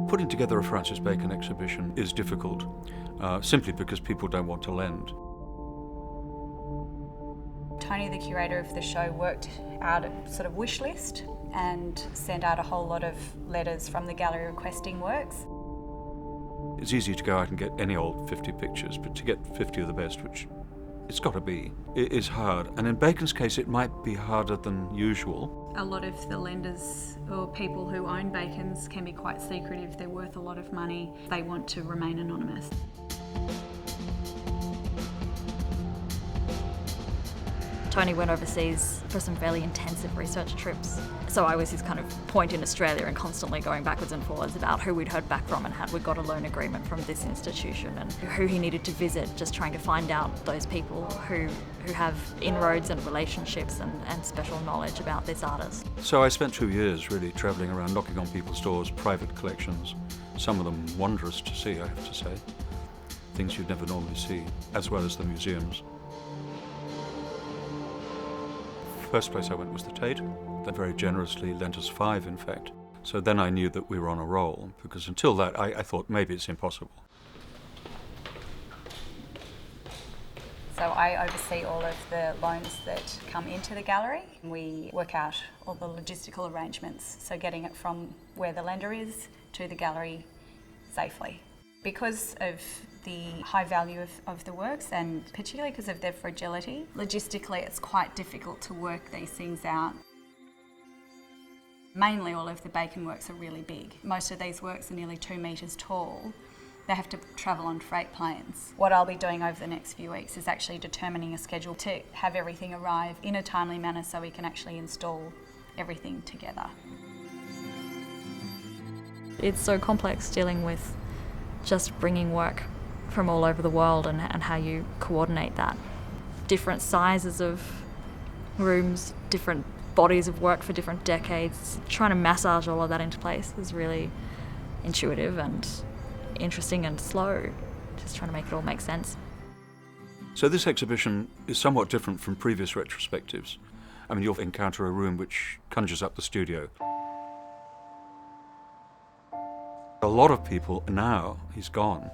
Putting together a Francis Bacon exhibition is difficult, simply because people don't want to lend. Tony, the curator of the show, worked out a sort of wish list and sent out a whole lot of letters from the gallery requesting works. It's easy to go out and get any old 50 pictures, but to get 50 of the best, which it's got to be, it is hard. And in Bacon's case, it might be harder than usual. A lot of the lenders or people who own Bacons can be quite secretive. They're worth a lot of money. They want to remain anonymous. Tony went overseas for some fairly intensive research trips. So I was his kind of point in Australia and constantly going backwards and forwards about who we'd heard back from and had we got a loan agreement from this institution and who he needed to visit, just trying to find out those people who have inroads and relationships and special knowledge about this artist. So I spent 2 years really travelling around, knocking on people's doors, private collections, some of them wondrous to see, I have to say, things you'd never normally see, as well as the museums. First place I went was the Tate. They very generously lent us 5, in fact. So then I knew that we were on a roll, because until that I thought maybe it's impossible. So I oversee all of the loans that come into the gallery. We work out all the logistical arrangements, so getting it from where the lender is to the gallery safely. Because of the high value of the works, and particularly because of their fragility, logistically it's quite difficult to work these things out. Mainly all of the Bacon works are really big. Most of these works are nearly 2 metres tall. They have to travel on freight planes. What I'll be doing over the next few weeks is actually determining a schedule to have everything arrive in a timely manner so we can actually install everything together. It's so complex dealing with just bringing work from all over the world and how you coordinate that. Different sizes of rooms, different bodies of work for different decades. Trying to massage all of that into place is really intuitive and interesting and slow, just trying to make it all make sense. So this exhibition is somewhat different from previous retrospectives. I mean, you'll encounter a room which conjures up the studio. A lot of people now, he's gone,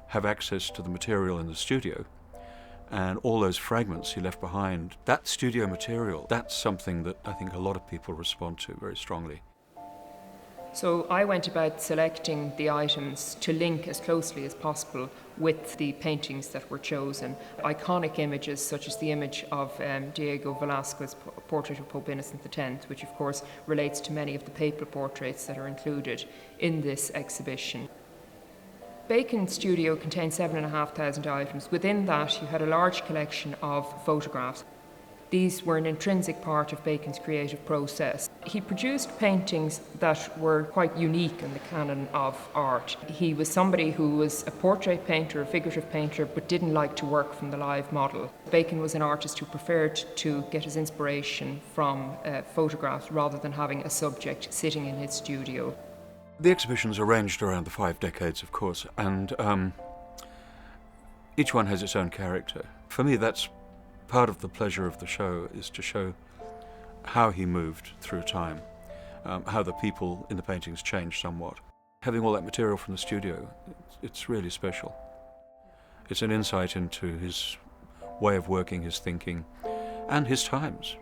have access to the material in the studio, and all those fragments he left behind. That studio material, that's something that I think a lot of people respond to very strongly. So I went about selecting the items to link as closely as possible with the paintings that were chosen. Iconic images such as the image of Diego Velázquez's portrait of Pope Innocent X, which of course relates to many of the papal portraits that are included in this exhibition. Bacon's studio contained 7,500 items. Within that you had a large collection of photographs. These were an intrinsic part of Bacon's creative process. He produced paintings that were quite unique in the canon of art. He was somebody who was a portrait painter, a figurative painter, but didn't like to work from the live model. Bacon was an artist who preferred to get his inspiration from photographs rather than having a subject sitting in his studio. The exhibition's arranged around the 5 decades, of course, and each one has its own character. For me, that's part of the pleasure of the show, is to show how he moved through time, how the people in the paintings changed somewhat. Having all that material from the studio, it's really special. It's an insight into his way of working, his thinking, and his times.